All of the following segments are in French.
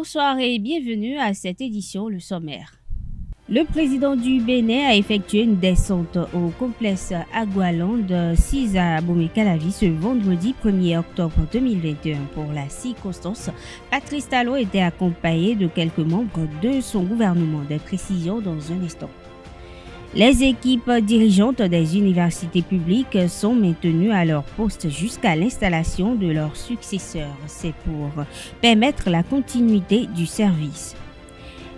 Bonsoir et bienvenue à cette édition, le sommaire. Le président du Bénin a effectué une descente au complexe Agualand 6 à Abomey-Calavi ce vendredi 1er octobre 2021. Pour la circonstance, Patrice Talon était accompagné de quelques membres de son gouvernement. Des précisions dans un instant. Les équipes dirigeantes des universités publiques sont maintenues à leur poste jusqu'à l'installation de leurs successeurs. C'est pour permettre la continuité du service.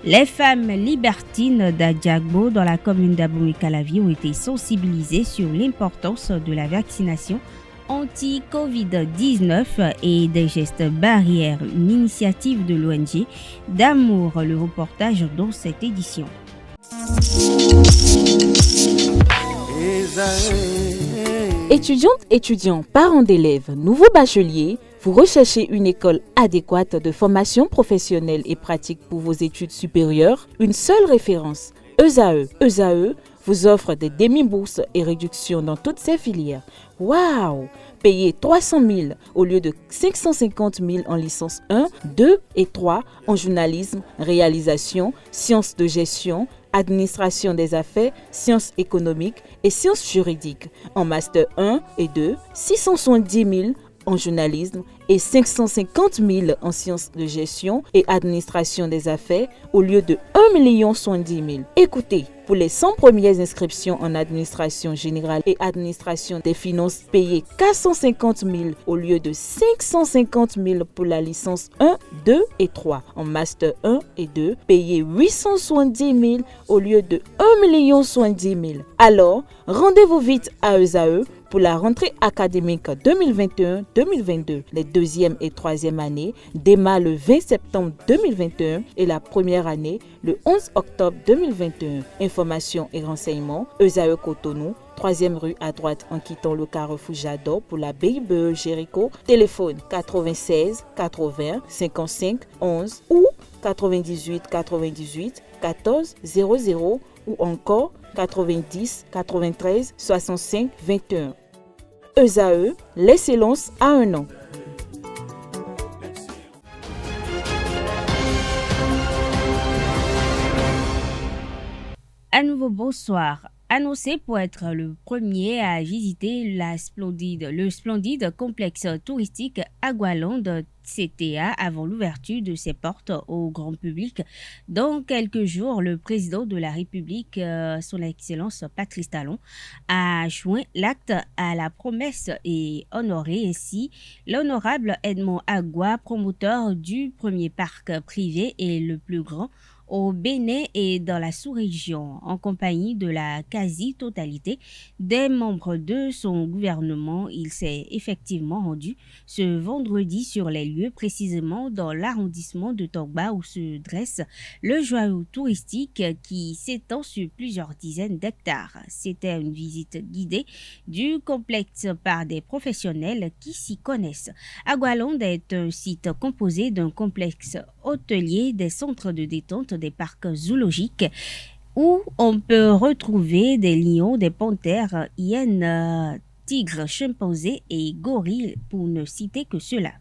Les femmes libertines d'Adjagbo dans la commune d'Abomey-Calavi ont été sensibilisées sur l'importance de la vaccination anti-Covid-19 et des gestes barrières, une initiative de l'ONG D'Amour. Le reportage dans cette édition. Étudiantes, étudiants, parents d'élèves, nouveaux bacheliers, vous recherchez une école adéquate de formation professionnelle et pratique pour vos études supérieures? Une seule référence, ESAE. ESAE vous offre des demi-bourses et réductions dans toutes ces filières. Waouh! Payez 300 000 au lieu de 550 000 en licence 1, 2 et 3 en journalisme, réalisation, sciences de gestion, administration des affaires, sciences économiques et sciences juridiques. En master 1 et 2, 670 000 en journalisme et 550 000 en sciences de gestion et administration des affaires au lieu de 1 070 000. Écoutez, pour les 100 premières inscriptions en administration générale et administration des finances, payez 450 000 au lieu de 550 000 pour la licence 1, 2 et 3. En master 1 et 2, payez 870 000 au lieu de 1 070 000. Alors, rendez-vous vite à ESAE pour la rentrée académique 2021-2022. Les deuxième et troisième années démarrent le 20 septembre 2021 et la première année le 11 octobre 2021. Informations et renseignements, ESAE Cotonou, 3e rue à droite en quittant le carrefour Jadot pour la BIBE Jéricho. Téléphone 96 80 55 11 ou 98 98 14 00 ou encore 90 93 65 21. ESAE, l'excellence à un an. À nouveau, bonsoir. Annoncé pour être le premier à visiter le splendide complexe touristique Agualand CTA avant l'ouverture de ses portes au grand public. Dans quelques jours, le président de la République, son Excellence Patrice Talon, a joint l'acte à la promesse et honoré ainsi l'honorable Edmond Agua, promoteur du premier parc privé et le plus grand au Bénin et dans la sous-région, en compagnie de la quasi-totalité des membres de son gouvernement. Il s'est effectivement rendu ce vendredi sur les lieux, précisément dans l'arrondissement de Togba où se dresse le joyau touristique qui s'étend sur plusieurs dizaines d'hectares. C'était une visite guidée du complexe par des professionnels qui s'y connaissent. Agualand est un site composé d'un complexe hôtelier, des centres de détente, des parcs zoologiques où on peut retrouver des lions, des panthères, hyènes, tigres, chimpanzés et gorilles pour ne citer que cela.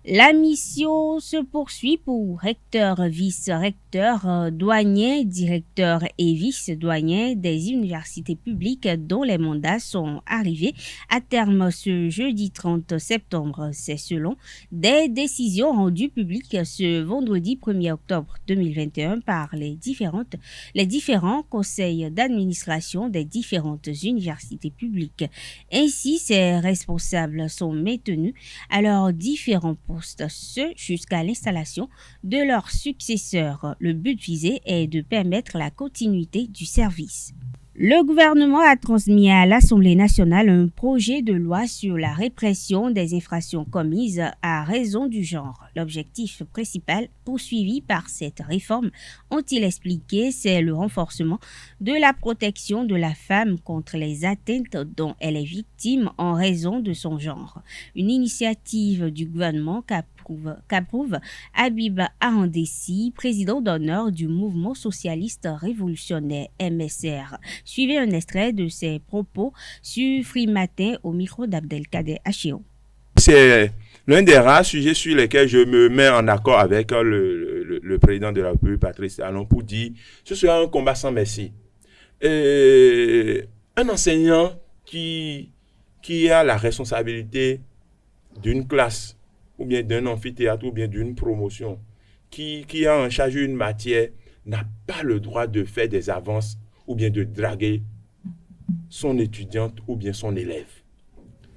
La mission se poursuit pour recteurs, vice-recteurs, douaniers, directeurs et vice-douaniers des universités publiques dont les mandats sont arrivés à terme ce jeudi 30 septembre. C'est selon des décisions rendues publiques ce vendredi 1er octobre 2021 par les différents conseils d'administration des différentes universités publiques. Ainsi, ces responsables sont maintenus à leurs différents postes, ce jusqu'à l'installation de leurs successeurs. Le but visé est de permettre la continuité du service. Le gouvernement a transmis à l'Assemblée nationale un projet de loi sur la répression des infractions commises à raison du genre. L'objectif principal poursuivi par cette réforme, ont-ils expliqué, c'est le renforcement de la protection de la femme contre les atteintes dont elle est victime en raison de son genre. Une initiative du gouvernement qu'approuve Habib Arandessi, président d'honneur du mouvement socialiste révolutionnaire MSR. Suivez un extrait de ses propos sur Free Matin au micro d'Abdelkader Achio. c'est l'un des rares sujets sur lesquels je me mets en accord avec le président de la République, Patrice Talon, pour dire ce sera un combat sans merci. Un enseignant qui a la responsabilité d'une classe, ou bien d'un amphithéâtre, ou bien d'une promotion, qui a en charge une matière, n'a pas le droit de faire des avances, ou bien de draguer son étudiante, ou bien son élève.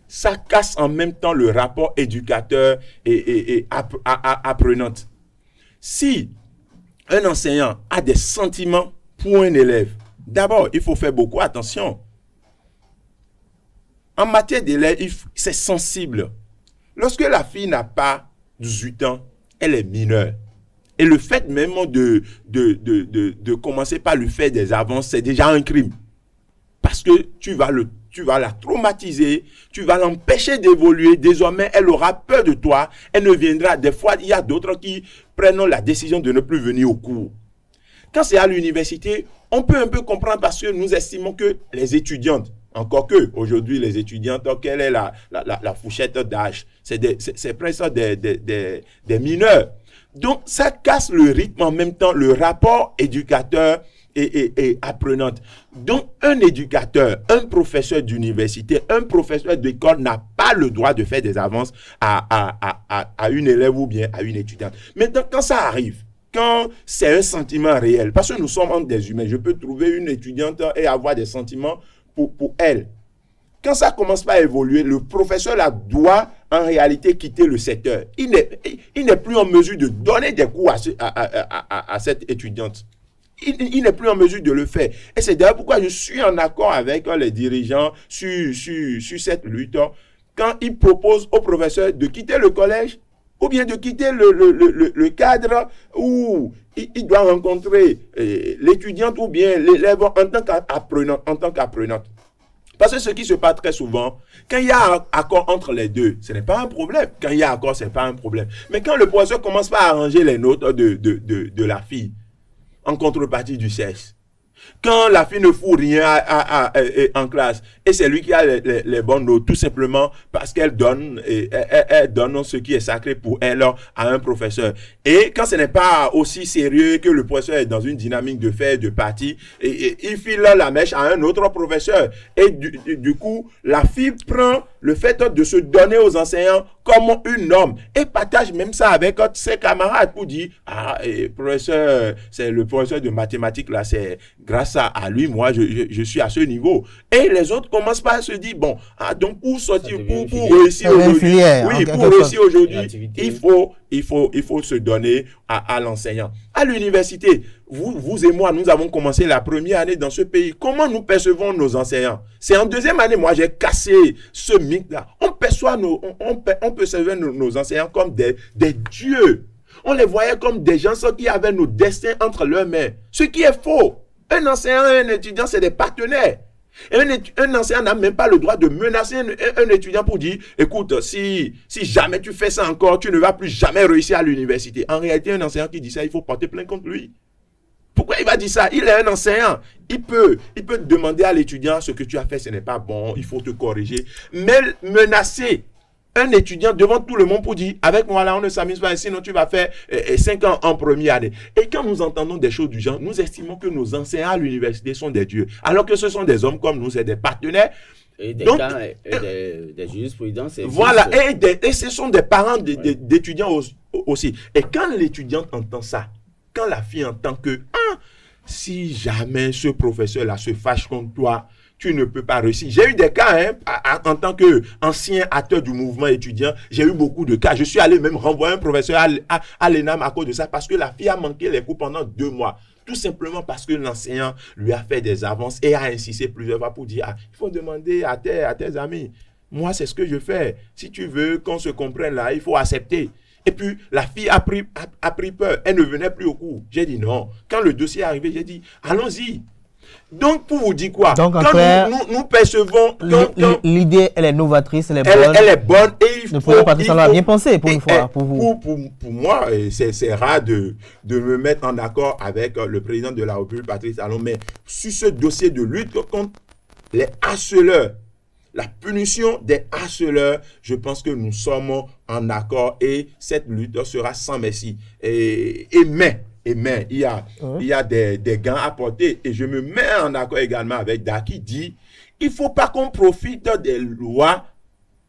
Ça casse en même temps le rapport éducateur et apprenante. Si un enseignant a des sentiments pour un élève, d'abord, il faut faire beaucoup attention. En matière d'élève, c'est sensible. Lorsque la fille n'a pas 18 ans, elle est mineure. Et le fait même de commencer par lui faire des avances, c'est déjà un crime. Parce que tu vas la traumatiser, tu vas l'empêcher d'évoluer. Désormais, elle aura peur de toi. Elle ne viendra. Des fois, il y a d'autres qui prennent la décision de ne plus venir au cours. Quand c'est à l'université, on peut un peu comprendre parce que nous estimons que les étudiantes, encore que aujourd'hui les étudiantes, quelle est la fourchette d'âge? C'est presque des mineurs. Donc, ça casse le rythme en même temps, le rapport éducateur et apprenante. Donc, un éducateur, un professeur d'université, un professeur d'école n'a pas le droit de faire des avances à une élève ou bien à une étudiante. Maintenant, quand ça arrive, quand c'est un sentiment réel, parce que nous sommes entre des humains, je peux trouver une étudiante et avoir des sentiments pour elle. Quand ça commence pas à évoluer, le professeur là doit en réalité quitter le secteur. Il n'est plus en mesure de donner des cours à cette étudiante. Il n'est plus en mesure de le faire. Et c'est d'ailleurs pourquoi je suis en accord avec les dirigeants sur cette lutte. Quand ils proposent au professeur de quitter le collège ou bien de quitter le cadre où il doit rencontrer l'étudiante ou bien l'élève en tant qu'apprenante. Parce que ce qui se passe très souvent, quand il y a un accord entre les deux, ce n'est pas un problème. Quand il y a accord, ce n'est pas un problème. Mais quand le professeur commence pas à arranger les notes de la fille, en contrepartie du sexe, quand la fille ne fout rien en classe, et c'est lui qui a les bonnes notes, tout simplement parce qu'elle donne, elle donne ce qui est sacré pour elle à un professeur. Et quand ce n'est pas aussi sérieux que le professeur est dans une dynamique de faire, de partie, et il file la mèche à un autre professeur. Et du coup, la fille prend le fait de se donner aux enseignants comme une norme et partage même ça avec ses camarades pour dire professeur, c'est le professeur de mathématiques là, c'est grâce à lui, moi je suis à ce niveau. Et les autres commencent par se dire donc pour sortir, pour réussir aujourd'hui, pour réussir aujourd'hui, il faut se donner à l'enseignant. À l'université, vous et moi, nous avons commencé la première année dans ce pays. Comment nous percevons nos enseignants? C'est en deuxième année, moi, j'ai cassé ce mythe-là. On perçoit nos enseignants comme des dieux. On les voyait comme des gens qui avaient nos destins entre leurs mains. Ce qui est faux. Un enseignant et un étudiant, c'est des partenaires. Et un enseignant n'a même pas le droit de menacer un étudiant pour dire écoute, si jamais tu fais ça encore, tu ne vas plus jamais réussir à l'université. En réalité, un enseignant qui dit ça, il faut porter plainte contre lui. Pourquoi il va dire ça? Il est un enseignant. Il peut demander à l'étudiant ce que tu as fait, ce n'est pas bon, il faut te corriger. Mais menacer un étudiant devant tout le monde pour dire avec moi là on ne s'amuse pas, sinon tu vas faire 5 ans en première année. Et quand nous entendons des choses du genre, nous estimons que nos enseignants à l'université sont des dieux, alors que ce sont des hommes comme nous, c'est des partenaires. Et des jurisprudences. Voilà, et ce sont des parents d'étudiants aussi. Et quand l'étudiante entend ça, quand la fille entend que si jamais ce professeur-là se fâche contre toi, tu ne peux pas réussir. J'ai eu des cas, en tant qu'ancien acteur du mouvement étudiant, j'ai eu beaucoup de cas. Je suis allé même renvoyer un professeur à l'ENAM à cause de ça, parce que la fille a manqué les cours pendant 2 mois. Tout simplement parce que l'enseignant lui a fait des avances et a insisté plusieurs fois pour dire il faut demander à tes amis. Moi, c'est ce que je fais. Si tu veux qu'on se comprenne là, il faut accepter. Et puis, la fille a pris peur. Elle ne venait plus au cours. J'ai dit non. Quand le dossier est arrivé, j'ai dit allons-y. Donc, pour vous dire quoi? Donc, quand nous percevons... L'idée, elle est novatrice, elle est bonne. Elle est bonne et il faut... Le Patrice Talon a bien pensé pour une fois, pour vous. Pour moi, c'est rare de me mettre en accord avec le président de la République, Patrice Talon, mais sur ce dossier de lutte contre les harceleurs, la punition des harceleurs, je pense que nous sommes en accord et cette lutte sera sans merci. Mais, il y a des gains à porter et je me mets en accord également avec Da qui dit il ne faut pas qu'on profite des lois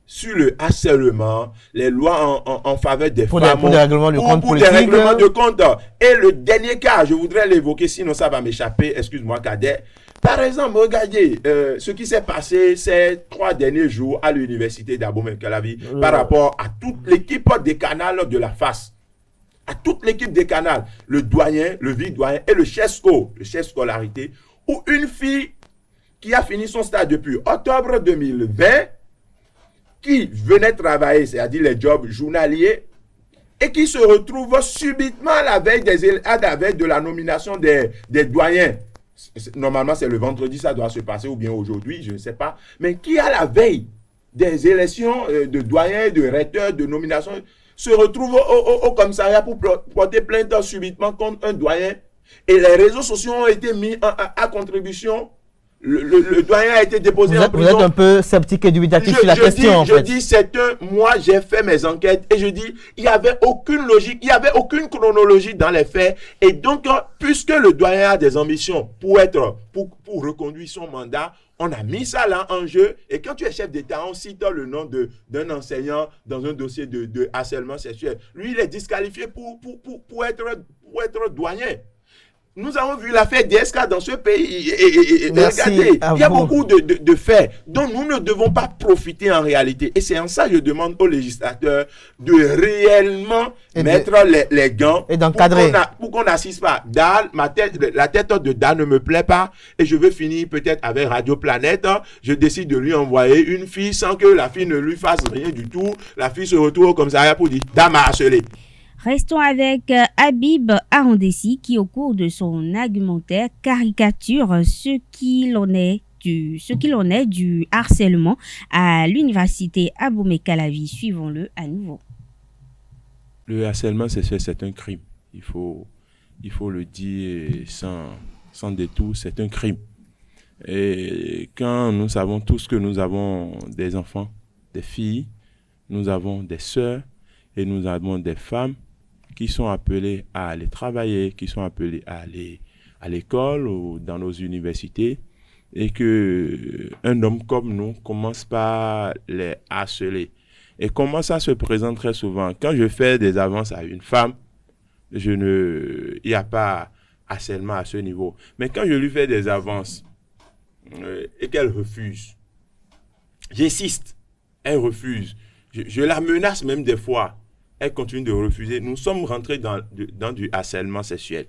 sur le harcèlement, les lois en faveur des femmes, pour des règlements de compte pour des règlements de compte. Et le dernier cas, je voudrais l'évoquer, sinon ça va m'échapper, excuse-moi Cadet. Par exemple, regardez ce qui s'est passé ces 3 derniers jours à l'université d'Abomey-Calavi par rapport à toute l'équipe des canals de la FAS. À toute l'équipe des canals, le doyen, le vice-doyen et le chef scolarité, où une fille qui a fini son stage depuis octobre 2020, qui venait travailler, c'est-à-dire les jobs journaliers, et qui se retrouve subitement à la veille de la nomination des doyens. Normalement, c'est le vendredi, ça doit se passer, ou bien aujourd'hui, je ne sais pas. Mais qui, à la veille des élections de doyens, de recteurs, de nomination, se retrouve au commissariat pour porter plainte subitement contre un doyen. Et les réseaux sociaux ont été mis à contribution. Le doyen a été déposé en prison. Vous êtes un peu sceptique et dubitatif sur la question, Je dis, moi, j'ai fait mes enquêtes et je dis, il n'y avait aucune logique, il n'y avait aucune chronologie dans les faits. Et donc, puisque le doyen a des ambitions pour reconduire son mandat, on a mis ça là en jeu. Et quand tu es chef d'État, on cite le nom d'un enseignant dans un dossier de harcèlement sexuel. Lui, il est disqualifié pour être doyen. Nous avons vu l'affaire DSK dans ce pays. Et regardez, il y a beaucoup de faits dont nous ne devons pas profiter en réalité. Et c'est en ça que je demande aux législateurs de réellement mettre les gants et d'encadrer. Pour qu'on n'assiste pas. La tête de Dan ne me plaît pas. Et je veux finir peut-être avec Radio Planète. Je décide de lui envoyer une fille sans que la fille ne lui fasse rien du tout. La fille se retrouve au commissariat pour dire « Dan m'a harcelé ». Restons avec Habib Arondessi qui, au cours de son argumentaire, caricature ce qu'il en est du harcèlement à l'université Abomey-Calavi. Suivons-le à nouveau. Le harcèlement sexuel, c'est un crime. Il faut le dire sans détour, c'est un crime. Et quand nous savons tous que nous avons des enfants, des filles, nous avons des sœurs et nous avons des femmes qui sont appelés à aller travailler, qui sont appelés à aller à l'école ou dans nos universités, et que un homme comme nous commence par les harceler. Et comment ça se présente très souvent? Quand je fais des avances à une femme, il n'y a pas harcèlement à ce niveau. Mais quand je lui fais des avances et qu'elle refuse, j'insiste, elle refuse. Je la menace même des fois. Elle continue de refuser. Nous sommes rentrés dans du harcèlement sexuel.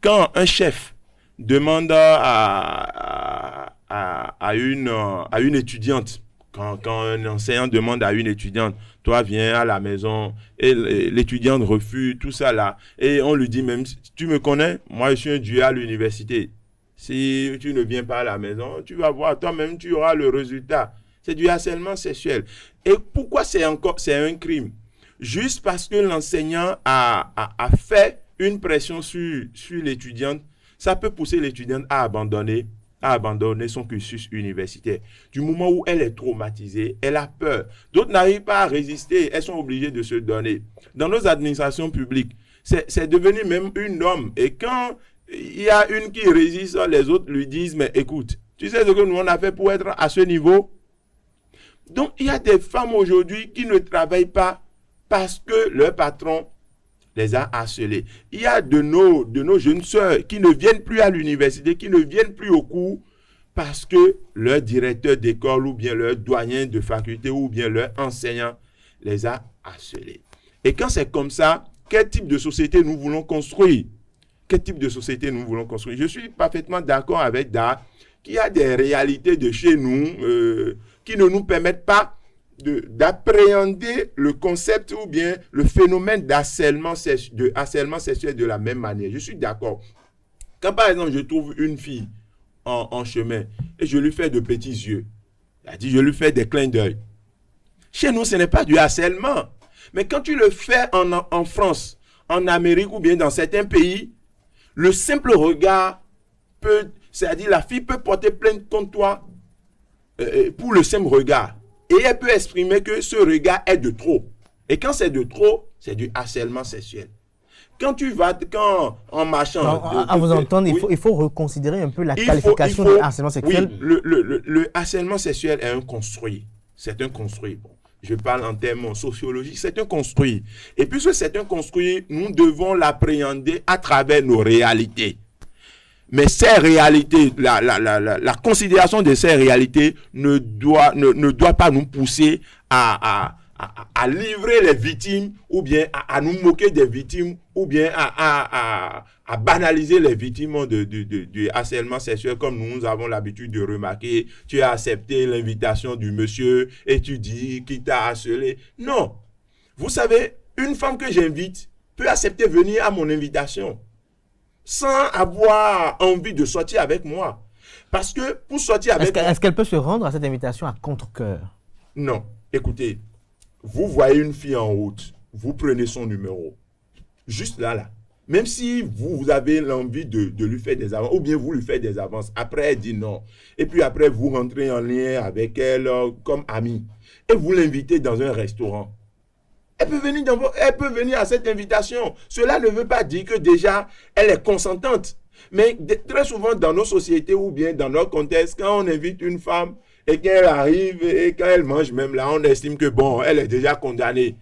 Quand un chef demande à une étudiante, quand un enseignant demande à une étudiante, toi viens à la maison, et l'étudiante refuse, tout ça là, et on lui dit même, tu me connais, moi je suis un dieu à l'université. Si tu ne viens pas à la maison, tu vas voir, toi-même tu auras le résultat. C'est du harcèlement sexuel. Et pourquoi c'est un crime? Juste parce que l'enseignant a fait une pression sur l'étudiante, ça peut pousser l'étudiante à abandonner son cursus universitaire. Du moment où elle est traumatisée, elle a peur. D'autres n'arrivent pas à résister, elles sont obligées de se donner. Dans nos administrations publiques, c'est devenu même une norme. Et quand il y a une qui résiste, les autres lui disent, mais écoute, tu sais ce que nous on a fait pour être à ce niveau? Donc, il y a des femmes aujourd'hui qui ne travaillent pas parce que leur patron les a harcelés. Il y a de nos jeunes sœurs qui ne viennent plus à l'université, qui ne viennent plus au cours parce que leur directeur d'école ou bien leur doyen de faculté ou bien leur enseignant les a harcelés. Et quand c'est comme ça, quel type de société nous voulons construire? Quel type de société nous voulons construire? Je suis parfaitement d'accord avec Da qu'il y a des réalités de chez nous qui ne nous permettent pas d'appréhender le concept ou bien le phénomène d'harcèlement sexuel de la même manière. Je suis d'accord. Quand par exemple je trouve une fille en chemin et je lui fais de petits yeux, c'est-à-dire je lui fais des clins d'œil. Chez nous, ce n'est pas du harcèlement. Mais quand tu le fais en France, en Amérique ou bien dans certains pays, le simple regard c'est-à-dire la fille peut porter plainte contre toi pour le simple regard. Et elle peut exprimer que ce regard est de trop. Et quand c'est de trop, c'est du harcèlement sexuel. Quand en marchant... À vous entendre, oui, il faut reconsidérer un peu la qualification du harcèlement sexuel. Oui, le harcèlement sexuel est un construit. C'est un construit. Bon, je parle en termes sociologiques, c'est un construit. Et puisque c'est un construit, nous devons l'appréhender à travers nos réalités. Mais ces réalités, la considération de ces réalités ne doit pas nous pousser à livrer les victimes ou bien à nous moquer des victimes ou bien à banaliser les victimes du harcèlement sexuel comme nous avons l'habitude de remarquer. Tu as accepté l'invitation du monsieur et tu dis qu'il t'a harcelé. Non. Vous savez, une femme que j'invite peut accepter venir à mon invitation sans avoir envie de sortir avec moi. Parce que pour sortir avec moi... Est-ce qu'elle peut se rendre à cette invitation à contre-cœur? Non. Écoutez, vous voyez une fille en route, vous prenez son numéro. Juste là. Même si vous avez l'envie de lui faire des avances, ou bien vous lui faites des avances, après elle dit non. Et puis après, vous rentrez en lien avec elle comme amie. Et vous l'invitez dans un restaurant. Elle peut venir à cette invitation. Cela ne veut pas dire que déjà, elle est consentante. Mais très souvent, dans nos sociétés ou bien dans notre contexte, quand on invite une femme et qu'elle arrive et quand elle mange même là, on estime que bon, elle est déjà condamnée.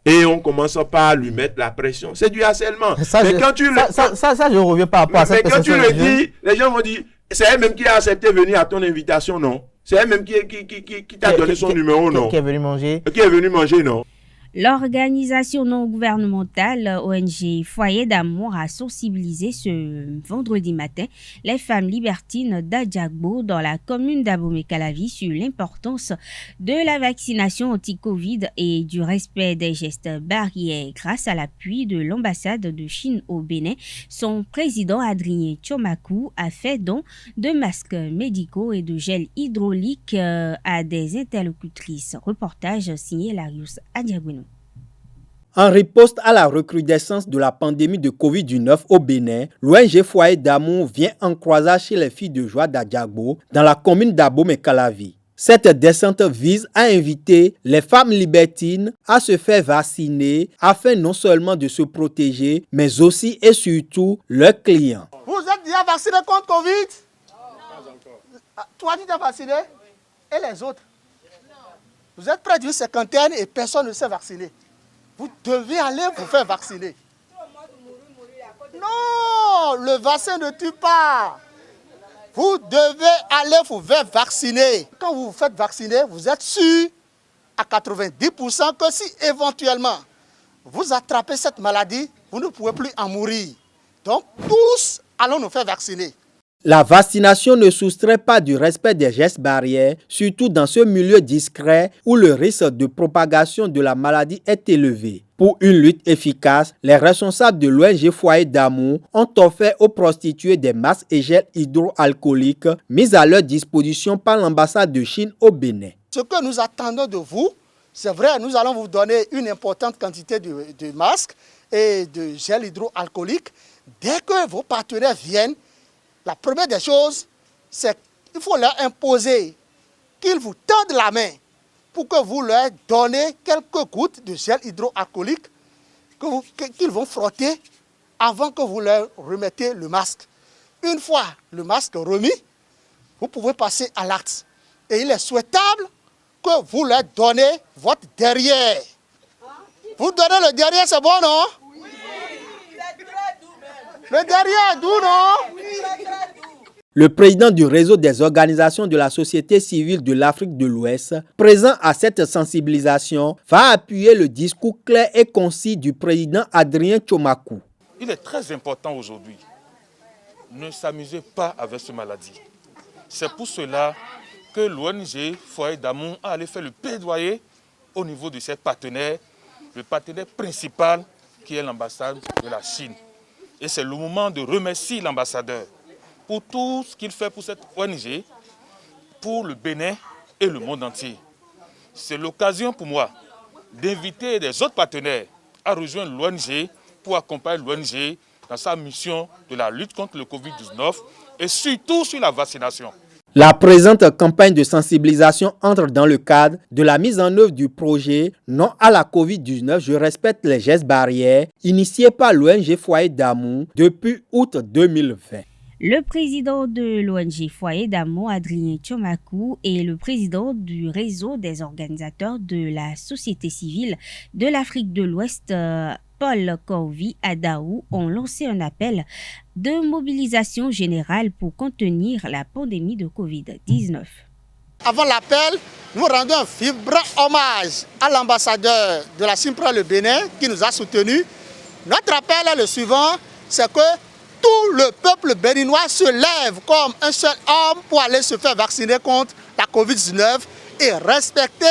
Et on commence pas à lui mettre la pression. C'est du harcèlement. Ça, je ne reviens pas à ça. Mais quand tu le dis, les gens vont dire, c'est elle même qui a accepté de venir à ton invitation, non? C'est elle même qui t'a donné son numéro, non? Qui est venu manger. Qui est venu manger, non? L'organisation non gouvernementale ONG Foyer d'amour a sensibilisé ce vendredi matin les femmes libertines d'Adjagbo dans la commune d'Abomey-Calavi sur l'importance de la vaccination anti-Covid et du respect des gestes barrières grâce à l'appui de l'ambassade de Chine au Bénin. Son président Adrien Tchomakou a fait don de masques médicaux et de gel hydraulique à des interlocutrices. Reportage signé Larius Adjagounou. En riposte à la recrudescence de la pandémie de Covid-19 au Bénin, l'ONG Foyer d'amour vient en croisade chez les filles de joie d'Adjagbo dans la commune d'Abomey-Calavi. Cette descente vise à inviter les femmes libertines à se faire vacciner afin non seulement de se protéger, mais aussi et surtout leurs clients. Vous êtes déjà vacciné contre Covid? Non, pas encore. Toi, tu t'es vacciné? Et les autres? Vous êtes près d'une cinquantaine et personne ne s'est vacciné. Vous devez aller vous faire vacciner. Non, le vaccin ne tue pas. Vous devez aller vous faire vacciner. Quand vous vous faites vacciner, vous êtes sûr à 90% que si éventuellement vous attrapez cette maladie, vous ne pouvez plus en mourir. Donc tous allons nous faire vacciner. La vaccination ne soustrait pas du respect des gestes barrières, surtout dans ce milieu discret où le risque de propagation de la maladie est élevé. Pour une lutte efficace, les responsables de l'ONG Foyer d'amour ont offert aux prostituées des masques et gels hydroalcooliques mis à leur disposition par l'ambassade de Chine au Bénin. Ce que nous attendons de vous, c'est vrai, nous allons vous donner une importante quantité de masques et de gel hydroalcoolique. Dès que vos partenaires viennent, la première des choses, c'est qu'il faut leur imposer qu'ils vous tendent la main pour que vous leur donnez quelques gouttes de gel hydroalcoolique qu'ils vont frotter avant que vous leur remettez le masque. Une fois le masque remis, vous pouvez passer à l'acte. Et il est souhaitable que vous leur donnez votre derrière. Vous donnez le derrière, c'est bon, non? Oui, c'est très doux même. Le derrière est doux, non? Oui, c'est très doux. Le président du réseau des organisations de la société civile de l'Afrique de l'Ouest, présent à cette sensibilisation, va appuyer le discours clair et concis du président Adrien Tchomakou. Il est très important aujourd'hui. Ne s'amusez pas avec cette maladie. C'est pour cela que l'ONG Foyer d'amour a allé faire le plaidoyer au niveau de ses partenaires, le partenaire principal qui est l'ambassade de la Chine. Et c'est le moment de remercier l'ambassadeur pour tout ce qu'il fait pour cette ONG, pour le Bénin et le monde entier. C'est l'occasion pour moi d'inviter des autres partenaires à rejoindre l'ONG pour accompagner l'ONG dans sa mission de la lutte contre le Covid-19 et surtout sur la vaccination. La présente campagne de sensibilisation entre dans le cadre de la mise en œuvre du projet Non à la Covid-19, je respecte les gestes barrières, initié par l'ONG Foyer d'Amour depuis août 2020. Le président de l'ONG Foyer d'Amour, Adrien Tchomakou, et le président du réseau des organisateurs de la société civile de l'Afrique de l'Ouest, Paul Corvi Adaou, ont lancé un appel de mobilisation générale pour contenir la pandémie de Covid-19. Avant l'appel, nous rendons un vibrant hommage à l'ambassadeur de la CIMPRA le Bénin qui nous a soutenus. Notre appel est le suivant, c'est que tout le peuple béninois se lève comme un seul homme pour aller se faire vacciner contre la Covid-19 et respecter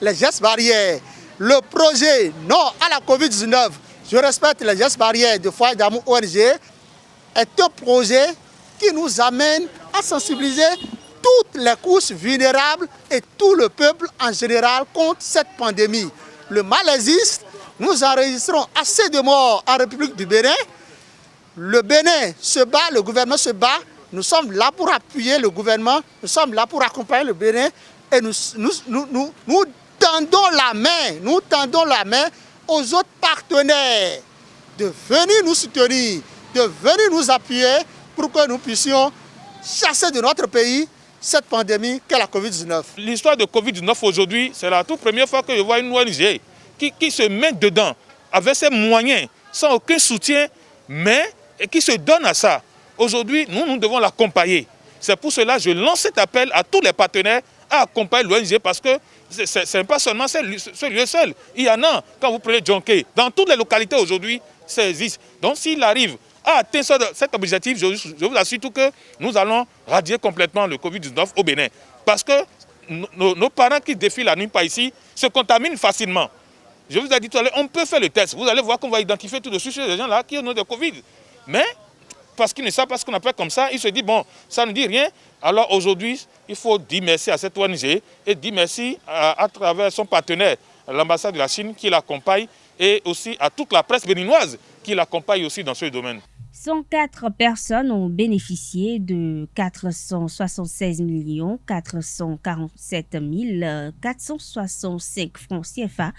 les gestes barrières. Le projet Non à la Covid-19, je respecte les gestes barrières de Foyer d'Amour ONG, est un projet qui nous amène à sensibiliser toutes les couches vulnérables et tout le peuple en général contre cette pandémie. Le mal existe, nous enregistrons assez de morts en République du Bénin. Le Bénin se bat, le gouvernement se bat. Nous sommes là pour appuyer le gouvernement, nous sommes là pour accompagner le Bénin et nous tendons la main aux autres partenaires de venir nous soutenir, de venir nous appuyer pour que nous puissions chasser de notre pays cette pandémie qu'est la Covid-19. L'histoire de Covid-19 aujourd'hui, c'est la toute première fois que je vois une ONG qui se met dedans avec ses moyens, sans aucun soutien, mais qui se donne à ça. Aujourd'hui, nous devons l'accompagner. C'est pour cela que je lance cet appel à tous les partenaires à accompagner l'ONG parce que ce n'est pas seulement ce lieu seul. Il y en a, quand vous prenez Djonké, dans toutes les localités aujourd'hui, ça existe. Donc s'il arrive à atteindre cet objectif, je vous assure tout que nous allons radier complètement le Covid-19 au Bénin. Parce que nos parents qui défilent la nuit pas ici se contaminent facilement. Je vous ai dit tout à l'heure, on peut faire le test. Vous allez voir qu'on va identifier tout de suite ces gens-là qui ont de Covid. Mais parce qu'ils ne savent pas ce qu'on appelle comme ça, ils se disent, bon, ça ne dit rien. Alors aujourd'hui, il faut dire merci à cette ONG et dire merci à travers son partenaire, l'ambassade de la Chine qui l'accompagne et aussi à toute la presse béninoise qui l'accompagne aussi dans ce domaine. 104 personnes ont bénéficié de 476 447 465 francs CFA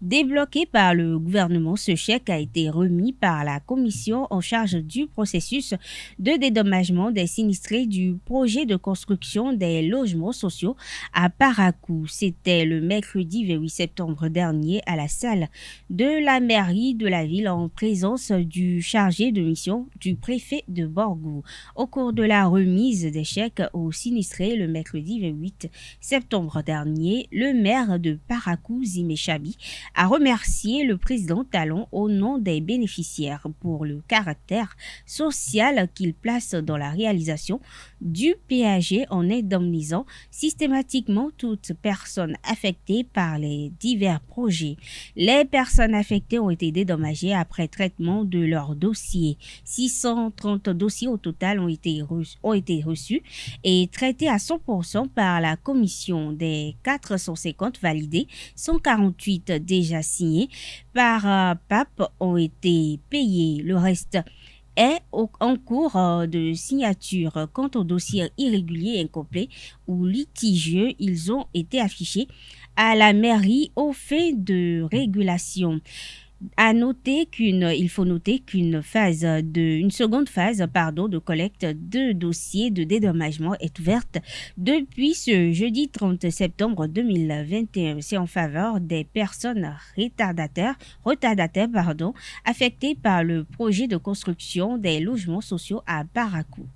débloqués par le gouvernement. Ce chèque a été remis par la commission en charge du processus de dédommagement des sinistrés du projet de construction des logements sociaux à Parakou. C'était le mercredi 28 septembre dernier à la salle de la mairie de la ville en présence du chargé de mission du préfet de Borgou. Au cours de la remise des chèques aux sinistrés le mercredi 28 septembre dernier, le maire de Parakou, Zimé Chabi, a remercié le président Talon au nom des bénéficiaires pour le caractère social qu'il place dans la réalisation du PAG en indemnisant systématiquement toute personne affectée par les divers projets. Les personnes affectées ont été dédommagées après traitement de leurs dossiers. 630 dossiers au total ont été reçus et traités à 100% par la commission. Des 450 validés, 148 déjà signés par PAP ont été payés. Le reste est en cours de signature. Quant aux dossiers irréguliers, incomplets ou litigieux, ils ont été affichés à la mairie aux fins de régulation. Il faut noter qu'une seconde phase de collecte de dossiers de dédommagement est ouverte depuis ce jeudi 30 septembre 2021. C'est en faveur des personnes retardataires, affectées par le projet de construction des logements sociaux à Parakou.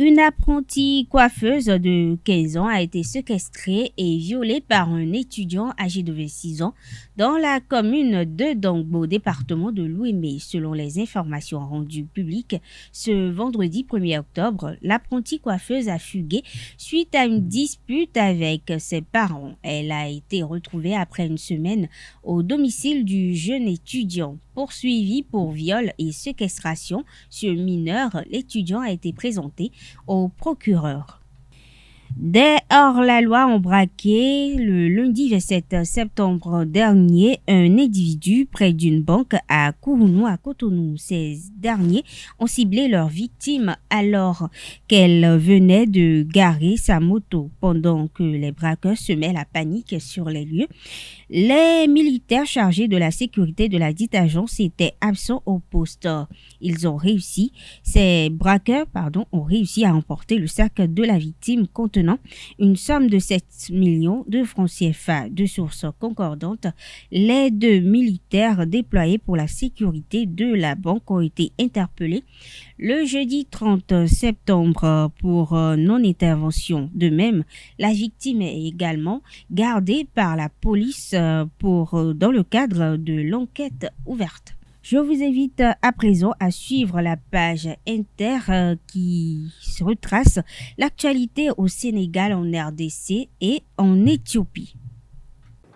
Une apprentie coiffeuse de 15 ans a été séquestrée et violée par un étudiant âgé de 26 ans dans la commune de Dongbo, département de l'Ouémé. Selon les informations rendues publiques ce vendredi 1er octobre, l'apprentie coiffeuse a fugué suite à une dispute avec ses parents. Elle a été retrouvée après une semaine au domicile du jeune étudiant. Poursuivi pour viol et séquestration sur mineur, l'étudiant a été présenté au procureur. Des hors-la-loi ont braqué le lundi 27 septembre dernier un individu près d'une banque à Kourounou, à Cotonou. Ces derniers ont ciblé leur victime alors qu'elle venait de garer sa moto. Pendant que les braqueurs semaient la panique sur les lieux, les militaires chargés de la sécurité de la dite agence étaient absents au poste. Ces braqueurs ont réussi à emporter le sac de la victime contenant une somme de 7 millions de francs CFA. De sources concordantes, les 2 militaires déployés pour la sécurité de la banque ont été interpellés le jeudi 30 septembre pour non-intervention. De même, la victime est également gardée par la police dans le cadre de l'enquête ouverte. Je vous invite à présent à suivre la page Inter qui retrace l'actualité au Sénégal, en RDC et en Éthiopie.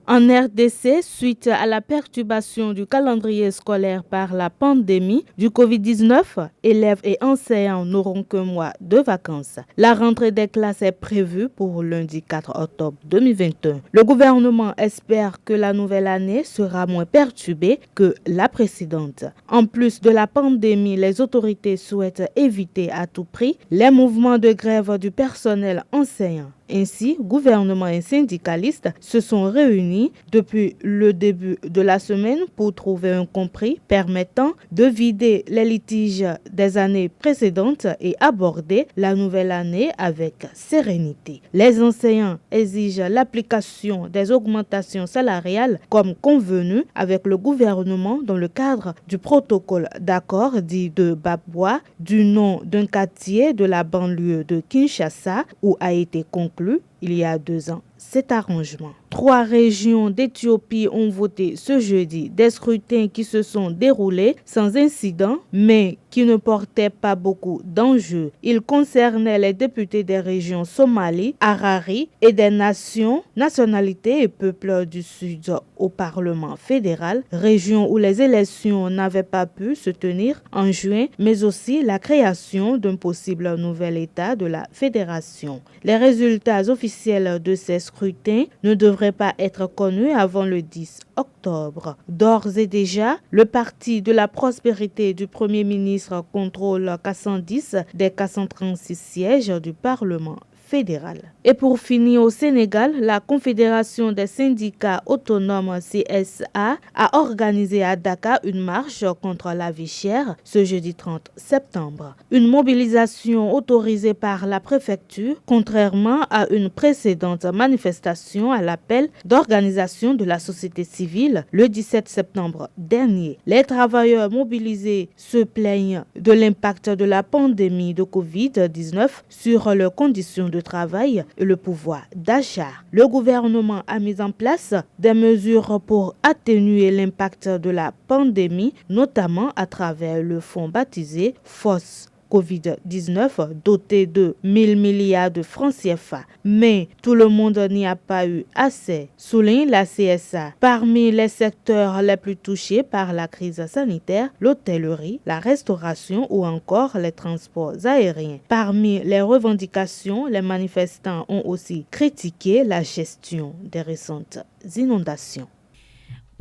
En RDC, suite à la perturbation du calendrier scolaire par la pandémie du Covid-19, élèves et enseignants n'auront qu'un mois de vacances. La rentrée des classes est prévue pour lundi 4 octobre 2021. Le gouvernement espère que la nouvelle année sera moins perturbée que la précédente. En plus de la pandémie, les autorités souhaitent éviter à tout prix les mouvements de grève du personnel enseignant. Ainsi, gouvernement et syndicalistes se sont réunis depuis le début de la semaine pour trouver un compromis permettant de vider les litiges des années précédentes et aborder la nouvelle année avec sérénité. Les enseignants exigent l'application des augmentations salariales comme convenu avec le gouvernement dans le cadre du protocole d'accord dit de Babwa du nom d'un quartier de la banlieue de Kinshasa où a été conclu il y a 2 ans cet arrangement. 3 régions d'Éthiopie ont voté ce jeudi des scrutins qui se sont déroulés sans incident, mais qui ne portaient pas beaucoup d'enjeux. Ils concernaient les députés des régions Somalie, Harari et des nationalités et peuples du Sud au Parlement fédéral, région où les élections n'avaient pas pu se tenir en juin, mais aussi la création d'un possible nouvel État de la fédération. Les résultats officiels de ces scrutins ne devraient pas être connus avant le 10 octobre. D'ores et déjà, le parti de la prospérité du Premier ministre contrôle 410 des 436 sièges du Parlement fédéral. Et pour finir, au Sénégal, la Confédération des syndicats autonomes CSA a organisé à Dakar une marche contre la vie chère ce jeudi 30 septembre. Une mobilisation autorisée par la préfecture, contrairement à une précédente manifestation à l'appel d'organisation de la société civile le 17 septembre dernier. Les travailleurs mobilisés se plaignent de l'impact de la pandémie de Covid-19 sur leurs conditions de travail et le pouvoir d'achat. Le gouvernement a mis en place des mesures pour atténuer l'impact de la pandémie, notamment à travers le fonds baptisé FOSS Covid-19 doté de 1000 milliards de francs CFA. Mais tout le monde n'y a pas eu assez, souligne la CSA. Parmi les secteurs les plus touchés par la crise sanitaire, l'hôtellerie, la restauration ou encore les transports aériens. Parmi les revendications, les manifestants ont aussi critiqué la gestion des récentes inondations.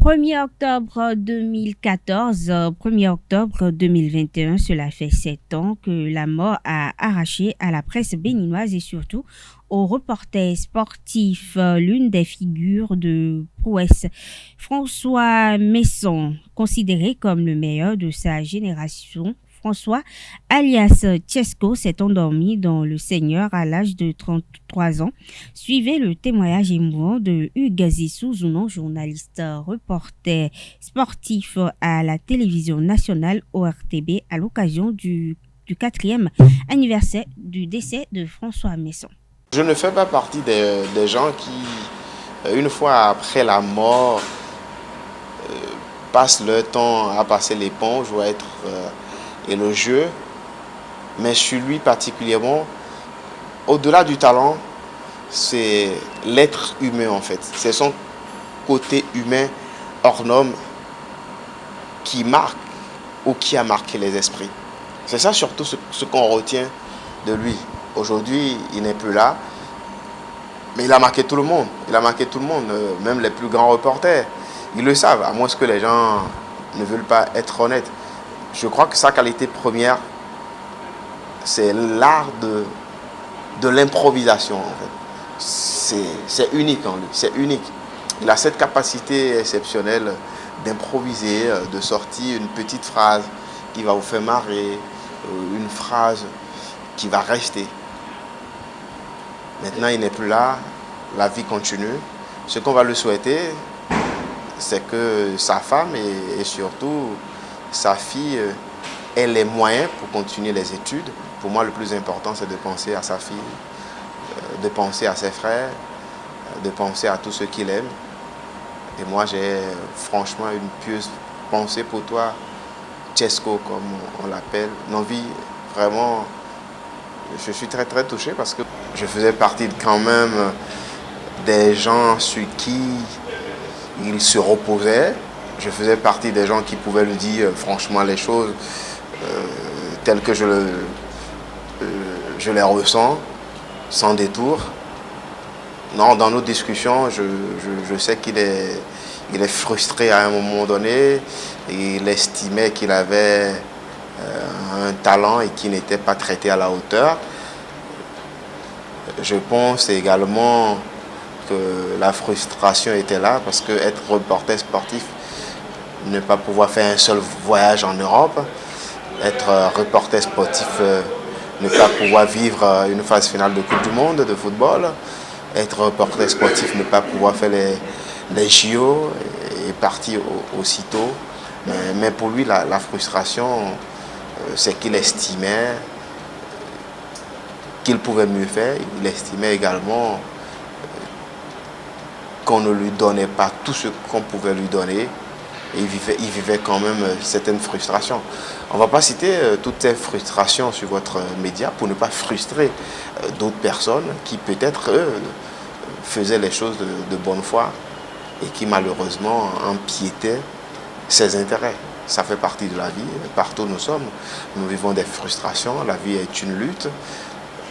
1er octobre 2014, 1er octobre 2021, cela fait 7 ans que la mort a arraché à la presse béninoise et surtout aux reporters sportifs l'une des figures de prouesse. François Messon, considéré comme le meilleur de sa génération, François, alias Tchesco, s'est endormi dans le Seigneur à l'âge de 33 ans. Suivez le témoignage émouvant de Hugues Zissou-Zounon, journaliste reporter sportif à la télévision nationale ORTB à l'occasion du 4e anniversaire du décès de François Messon. Je ne fais pas partie des gens qui, une fois après la mort, passent leur temps à passer l'éponge ou à être élogieux, mais sur lui particulièrement, au-delà du talent, c'est l'être humain en fait. C'est son côté humain hors norme qui marque ou qui a marqué les esprits. C'est ça surtout ce qu'on retient de lui. Aujourd'hui, il n'est plus là, Mais il a marqué tout le monde. Il a marqué tout le monde, même les plus grands reporters. Ils le savent, à moins que les gens ne veulent pas être honnêtes. Je crois que sa qualité première, c'est l'art de l'improvisation, en fait. C'est unique en lui, c'est unique. Il a cette capacité exceptionnelle d'improviser, de sortir une petite phrase qui va vous faire marrer, une phrase qui va rester. Maintenant, il n'est plus là, la vie continue. Ce qu'on va lui souhaiter, c'est que sa femme et surtout sa fille aient les moyens pour continuer les études. Pour moi, le plus important, c'est de penser à sa fille, de penser à ses frères, de penser à tous ceux qu'il aime. Et moi, j'ai franchement une pieuse pensée pour toi, Chesco, comme on l'appelle. L'envie, vraiment, je suis très très touché parce que je faisais partie quand même des gens sur qui il se reposait. Je faisais partie des gens qui pouvaient lui dire franchement les choses telles que je les ressens, sans détour. Non, dans nos discussions, je sais qu'il est frustré à un moment donné. Il estimait qu'il avait un talent et qu'il n'était pas traité à la hauteur. Je pense également que la frustration était là parce que être reporter sportif, ne pas pouvoir faire un seul voyage en Europe, être reporter sportif, ne pas pouvoir vivre une phase finale de Coupe du Monde de football, être reporter sportif, ne pas pouvoir faire les JO et partir aussitôt. Mais pour lui, la frustration, c'est qu'il estimait qu'il pouvait mieux faire. Il estimait également qu'on ne lui donnait pas tout ce qu'on pouvait lui donner. Et il vivait quand même certaines frustrations. On ne va pas citer toutes ces frustrations sur votre média pour ne pas frustrer d'autres personnes qui peut-être, eux, faisaient les choses de bonne foi et qui malheureusement empiétaient ses intérêts. Ça fait partie de la vie. Partout où nous sommes, nous vivons des frustrations. La vie est une lutte.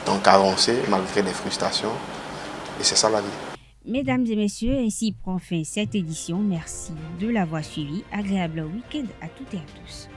Donc avancer malgré les frustrations. Et c'est ça la vie. Mesdames et messieurs, ainsi prend fin cette édition. Merci de l'avoir suivi. Agréable week-end à toutes et à tous.